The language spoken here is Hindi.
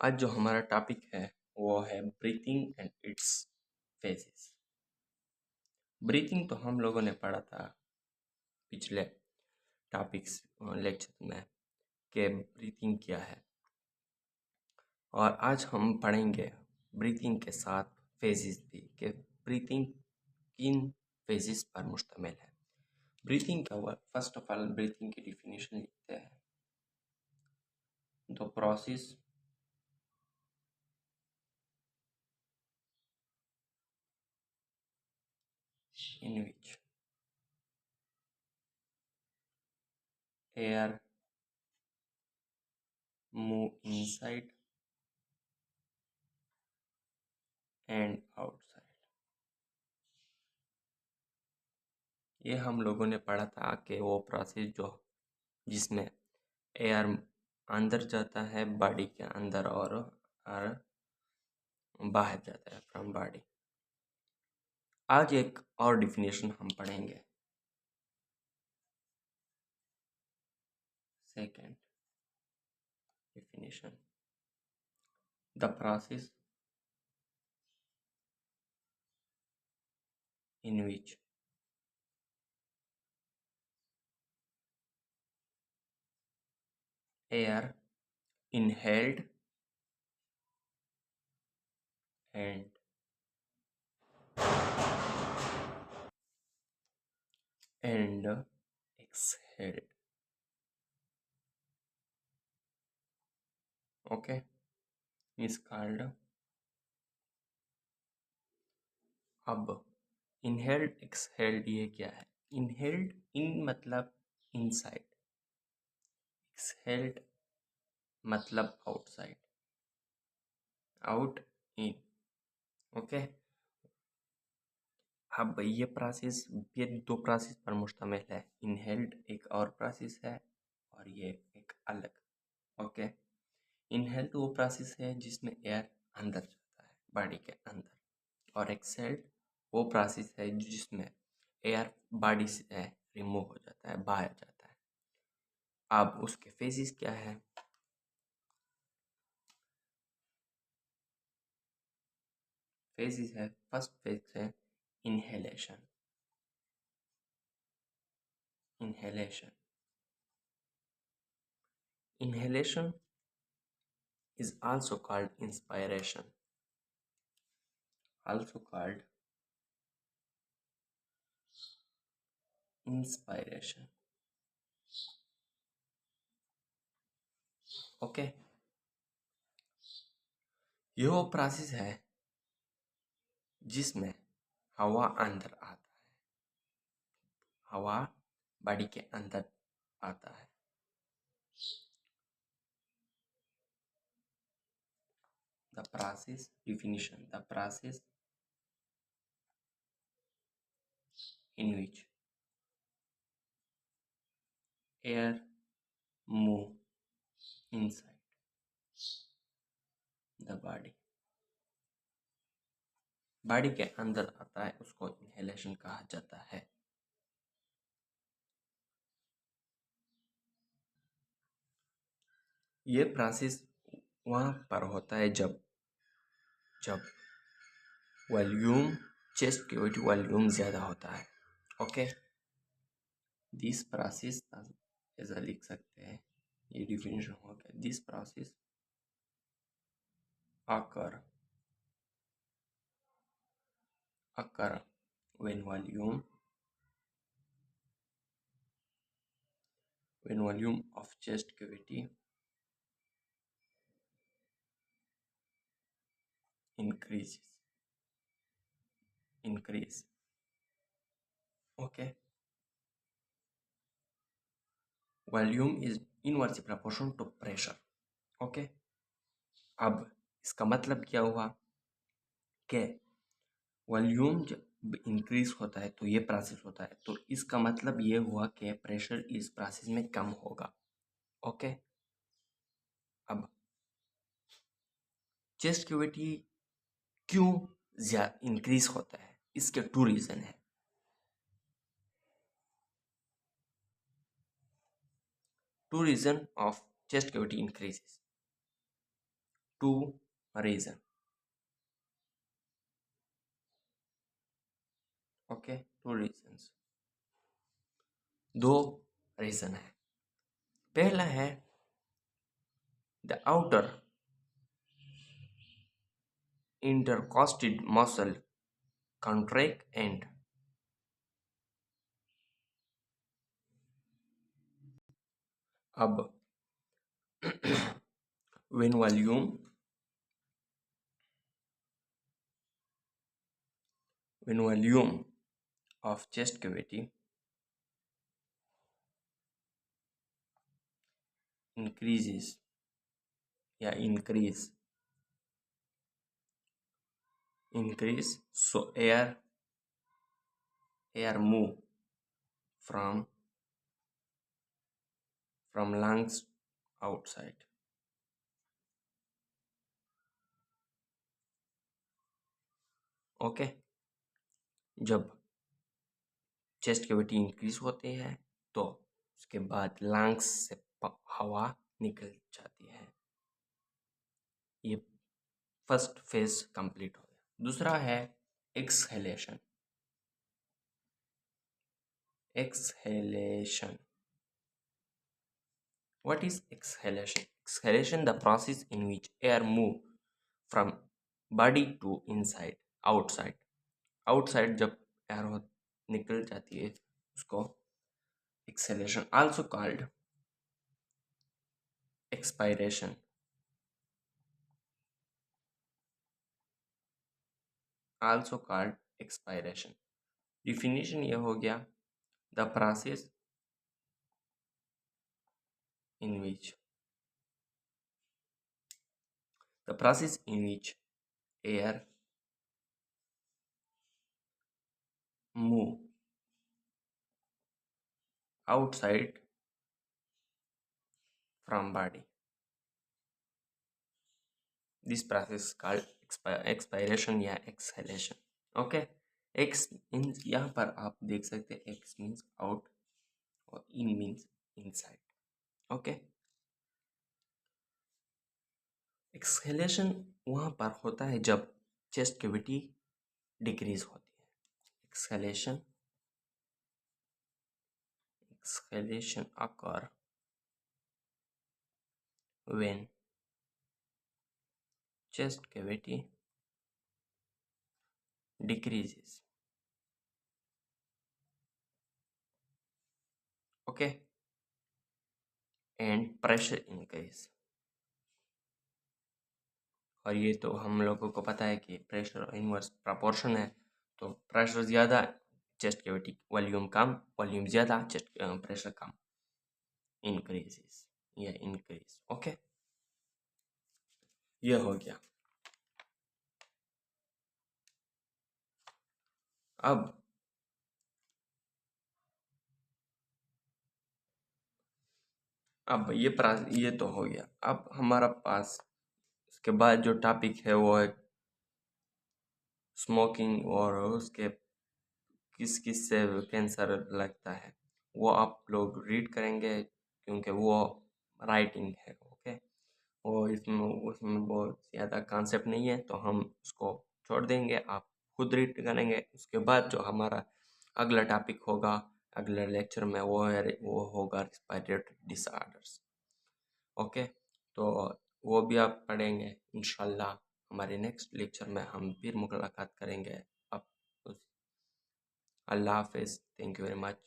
आज जो हमारा टॉपिक है वो है breathing and it's phases. Breathing तो हम लोगों ने पढ़ा था पिछले टॉपिक्स लेक्चर में कि ब्रीथिंग क्या है, और आज हम पढ़ेंगे ब्रीथिंग के साथ फेजेस भी कि ब्रीथिंग किन फेजेस पर मुश्तमिल है। ब्रीथिंग का word, first of all breathing की डिफिनेशन लिखते हैं। The process in which air move inside and outside। ये हम लोगों ने पढ़ा था कि वो प्रोसेस जो जिसमें एयर अंदर जाता है बॉडी के अंदर और बाहर जाता है फ्रॉम बॉडी। आज एक और डिफिनेशन हम पढ़ेंगे। Second definition, the process in which air inhaled and exhaled, okay, is called। अब इनहेल्ड एक्सहेल्ड ये क्या है? इनहेल्ड इन मतलब इनसाइड, एक्सहेल्ड मतलब आउटसाइड, आउट इन, ओके। अब ये प्रोसेस, ये दो प्रोसेस पर मुश्तमिल है। इनहेल्ड एक और प्रोसेस है और ये एक अलग, ओके। इनहेल तो वो प्रोसेस है जिसमें एयर अंदर जाता है बॉडी के अंदर, और एक्सहेल्ड वो प्रोसेस है जिसमें एयर बॉडी से रिमूव हो जाता है, बाहर जाता है। अब उसके फेजेस क्या है? फेजेस है, फर्स्ट फेज है inhalation. Inhalation inhalation is also called inspiration, also called inspiration, okay. ये वो प्रोसेस है जिसमें हवा अंदर आता है, हवा बॉडी के अंदर आता है। The process definition, the process in which air move inside the body, body के अंदर आता है, उसको इनहेलेशन कहा जाता है। ये प्रोसेस वहाँ पर होता है जब जब वॉल्यूम, चेस्ट कैविटी वॉल्यूम ज़्यादा होता है, ओके। दिस प्रोसेस ऐसा लिख सकते हैं, ये डिफिनेशन हो गया। This process occur when volume of chest cavity increase, okay। Volume is inversely proportional to pressure, okay. अब इसका मतलब क्या हुआ कि वॉल्यूम जब इंक्रीज होता है तो ये प्रोसेस होता है, तो इसका मतलब ये हुआ कि प्रेशर इस प्रोसेस में कम होगा, ओके। अब चेस्ट कैविटी क्यों ज्यादा इंक्रीज होता है? इसके टू रीजन है। Two reason of chest cavity increases. Two reason. Okay, two reasons, दो रीजन है। पहला है the outer intercosted muscle contract and अब when volume of chest cavity increases या increase so air move from lungs outside. Okay, जब चेस्ट कैविटी इंक्रीज होती है तो उसके बाद लंग्स से हवा निकल जाती है। ये फर्स्ट फेज कंप्लीट हो गया। दूसरा है exhalation. What is exhalation? Exhalation, the process in which air move from body to inside, outside. Outside जब air निकल जाती है उसको exhalation, also called expiration. Definition ये हो गया, the process in which air move outside from body. This process is called expiration या exhalation. ओके, एक्स मीन्स यहाँ पर आप देख सकते हैं एक्स मीन्स आउट और इन मीन्स इनसाइड। ओके, एक्सहेलेशन वहाँ पर होता है जब चेस्ट कैविटी डिक्रीज होती है। Exhalation occur when chest cavity decreases. Okay, and pressure increase. और ये तो हम लोगों को पता है कि प्रेशर इनवर्स प्रपोर्शन है, तो प्रेशर ज़्यादा चेस्ट कैविटी, वॉल्यूम कम, वॉल्यूम ज़्यादा चेस्ट प्रेशर कम, इंक्रीजेस या इंक्रीज। ओके, ये हो गया। अब ये तो हो गया। अब हमारा पास इसके बाद जो टॉपिक है वो है स्मोकिंग और उसके किस किस से कैंसर लगता है, वो आप लोग रीड करेंगे क्योंकि वो राइटिंग है। ओके, वो उसमें बहुत ज़्यादा कॉन्सेप्ट नहीं है तो हम उसको छोड़ देंगे, आप खुद रीड करेंगे। उसके बाद जो हमारा अगला टॉपिक होगा अगले लेक्चर में वो होगा रेस्पिरेटरी डिसऑर्डर्स। ओके, तो वो भी आप पढ़ेंगे इंशाल्लाह। हमारे नेक्स्ट लेक्चर में हम फिर मुलाकात करेंगे। अब अल्लाह हाफिज़, थैंक यू वेरी मच।